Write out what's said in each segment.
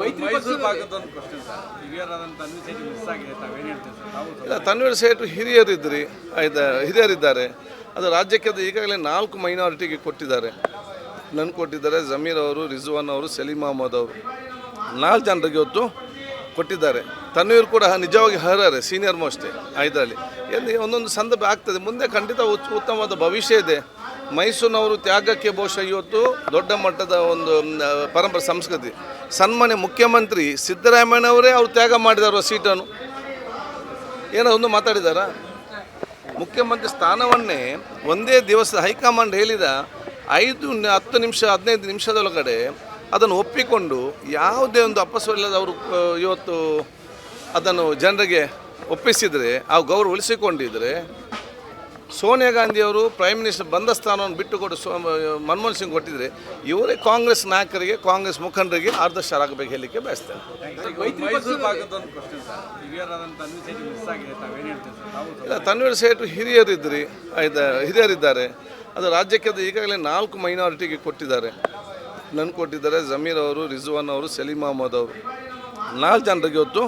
ಮೈಸೂರು ಭಾಗದೊಂದು ಪ್ರಶ್ನೆ sir, ಹಿರಿಯರಾದಂಥ Tanveer Sait miss ಆಗಿದೆ, ತಾವೇನು ಹೇಳ್ತೀವಿ ಸರ್? ತಾವು ಇಲ್ಲ, ತನ್ವೀರ್ ಸೇಠ್ ಹಿರಿಯರಿದ್ದಾರೆ. ಅದು ರಾಜ್ಯಕ್ಕೆ ಈಗಾಗಲೇ 4 ಮೈನಾರಿಟಿಗೆ ಕೊಟ್ಟಿದ್ದಾರೆ. ನನಗೆ ಕೊಟ್ಟಿದ್ದಾರೆ, ಜಮೀರ್ ಅವರು, ರಿಜ್ವಾನ್ ಅವರು, ಸಲೀಂ ಅಹಮದ್ ಅವರು, 4 ಜನರಿಗೆ ಇವತ್ತು ಕೊಟ್ಟಿದ್ದಾರೆ. ತನ್ವೀರ್ ಕೂಡ ನಿಜವಾಗಿ ಅರ್ಹರೇ, ಸೀನಿಯರ್ ಮೋಸ್ಟೇ ಇದರಲ್ಲಿ. ಎಲ್ಲಿ ಒಂದೊಂದು ಸಂದರ್ಭ ಆಗ್ತದೆ, ಮುಂದೆ ಖಂಡಿತ ಉತ್ತಮವಾದ ಭವಿಷ್ಯ ಇದೆ. ಮೈಸೂರಿನವರು ತ್ಯಾಗಕ್ಕೆ ಬಹುಶಃ ಇವತ್ತು ದೊಡ್ಡ ಮಟ್ಟದ ಒಂದು ಪರಂಪರೆ ಸಂಸ್ಕೃತಿ. ಸನ್ಮಾನ್ಯ ಮುಖ್ಯಮಂತ್ರಿ ಸಿದ್ದರಾಮಯ್ಯನವರೇ ಅವರು ತ್ಯಾಗ ಮಾಡಿದಾರೋ ಸೀಟನ್ನು, ಏನೋ ಒಂದು ಮಾತಾಡಿದಾರಾ? ಮುಖ್ಯಮಂತ್ರಿ ಸ್ಥಾನವನ್ನೇ ಒಂದೇ ದಿವಸ ಹೈಕಮಾಂಡ್ ಹೇಳಿದ 5, 10 ನಿಮಿಷ 15 ನಿಮಿಷದೊಳಗಡೆ ಅದನ್ನು ಒಪ್ಪಿಕೊಂಡು ಯಾವುದೇ ಒಂದು ಅಪಸ್ವರಲ್ಲದ ಅವರು ಇವತ್ತು ಅದನ್ನು ಜನರಿಗೆ ಒಪ್ಪಿಸಿದರೆ, ಆ ಗೌರವ ಉಳಿಸಿಕೊಂಡಿದ್ದರೆ, ಸೋನಿಯಾ ಗಾಂಧಿಯವರು ಪ್ರೈಮ್ ಮಿನಿಸ್ಟರ್ ಬಂದ ಸ್ಥಾನವನ್ನು ಬಿಟ್ಟುಕೊಟ್ಟು ಮನಮೋಹನ್ ಸಿಂಗ್ ಕೊಟ್ಟಿದ್ದರೆ, ಇವರೇ ಕಾಂಗ್ರೆಸ್ ನಾಯಕರಿಗೆ, ಕಾಂಗ್ರೆಸ್ ಮುಖಂಡರಿಗೆ ಆದರ್ಶರಾಗಬೇಕು ಹೇಳಲಿಕ್ಕೆ ಬಯಸ್ತೇನೆ. ಮೈಸೂರು ಭಾಗದೊಂದು ಪ್ರಶ್ನೆ ಸರ್, ಹಿರಿಯರಾದಂಥ ತನ್ವೀರ್ ಸೇಠ್ ಮಿಸ್ ಆಗಿದೆ, ತಾವೇನು ಹೇಳ್ತೀವಿ ಸರ್? ತಾವು ಇಲ್ಲ, ತನ್ವೀರ್ ಸೇಠ್ ಹಿರಿಯರಿದ್ದಾರೆ. ಅದು ರಾಜ್ಯಕ್ಕೆ ಈಗಾಗಲೇ 4 ಮೈನಾರಿಟಿಗೆ ಕೊಟ್ಟಿದ್ದಾರೆ. ನನಗೆ ಕೊಟ್ಟಿದ್ದಾರೆ, ಜಮೀರ್ ಅವರು, ರಿಜ್ವಾನ್ ಅವರು, ಸಲೀಂ ಅಹಮದ್ ಅವರು, 4 ಜನರಿಗೆ ಇವತ್ತು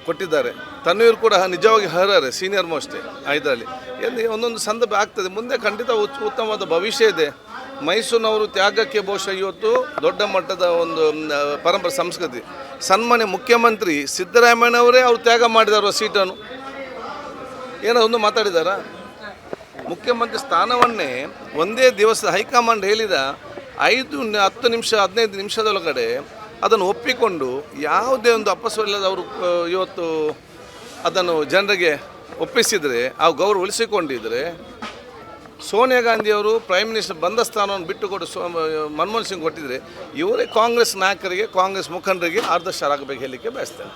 ಕೊಟ್ಟಿದ್ದಾರೆ. ತನ್ವೀರ್ ಕೂಡ ನಿಜವಾಗಿ ಅರ್ಹರೇ, ಸೀನಿಯರ್ ಮೋಸ್ಟೇ ಇದರಲ್ಲಿ. ಎಲ್ಲಿ ಒಂದೊಂದು ಸಂದರ್ಭ ಆಗ್ತದೆ, ಮುಂದೆ ಖಂಡಿತ ಉತ್ತಮವಾದ ಭವಿಷ್ಯ ಇದೆ. ಮೈಸೂರಿನವರು ತ್ಯಾಗಕ್ಕೆ ಬಹುಶಃ ಇವತ್ತು ದೊಡ್ಡ ಮಟ್ಟದ ಒಂದು ಪರಂಪರೆ ಸಂಸ್ಕೃತಿ. ಸನ್ಮಾನ್ಯ ಮುಖ್ಯಮಂತ್ರಿ ಸಿದ್ದರಾಮಯ್ಯನವರೇ ಅವರು ತ್ಯಾಗ ಮಾಡಿದಾರೋ ಸೀಟನ್ನು, ಏನೋ ಒಂದು ಮಾತಾಡಿದಾರಾ? ಮುಖ್ಯಮಂತ್ರಿ ಸ್ಥಾನವನ್ನೇ ಒಂದೇ ದಿವಸ ಹೈಕಮಾಂಡ್ ಹೇಳಿದ 5, 10 ನಿಮಿಷ 15 ನಿಮಿಷದೊಳಗಡೆ ಅದನ್ನು ಒಪ್ಪಿಕೊಂಡು ಯಾವುದೇ ಒಂದು ಅಪಸ್ವರಲ್ಲದ ಅವರು ಇವತ್ತು ಅದನ್ನು ಜನರಿಗೆ ಒಪ್ಪಿಸಿದರೆ, ಆ ಗೌರವ ಉಳಿಸಿಕೊಂಡಿದ್ದರೆ, ಸೋನಿಯಾ ಗಾಂಧಿಯವರು ಪ್ರೈಮ್ ಮಿನಿಸ್ಟರ್ ಬಂದ ಸ್ಥಾನವನ್ನು ಬಿಟ್ಟುಕೊಟ್ಟು ಮನಮೋಹನ್ ಸಿಂಗ್ ಕೊಟ್ಟಿದ್ದರೆ, ಇವರೇ ಕಾಂಗ್ರೆಸ್ ನಾಯಕರಿಗೆ, ಕಾಂಗ್ರೆಸ್ ಮುಖಂಡರಿಗೆ ಆದರ್ಶರಾಗಬೇಕು ಹೇಳಲಿಕ್ಕೆ ಬಯಸ್ತೇನೆ.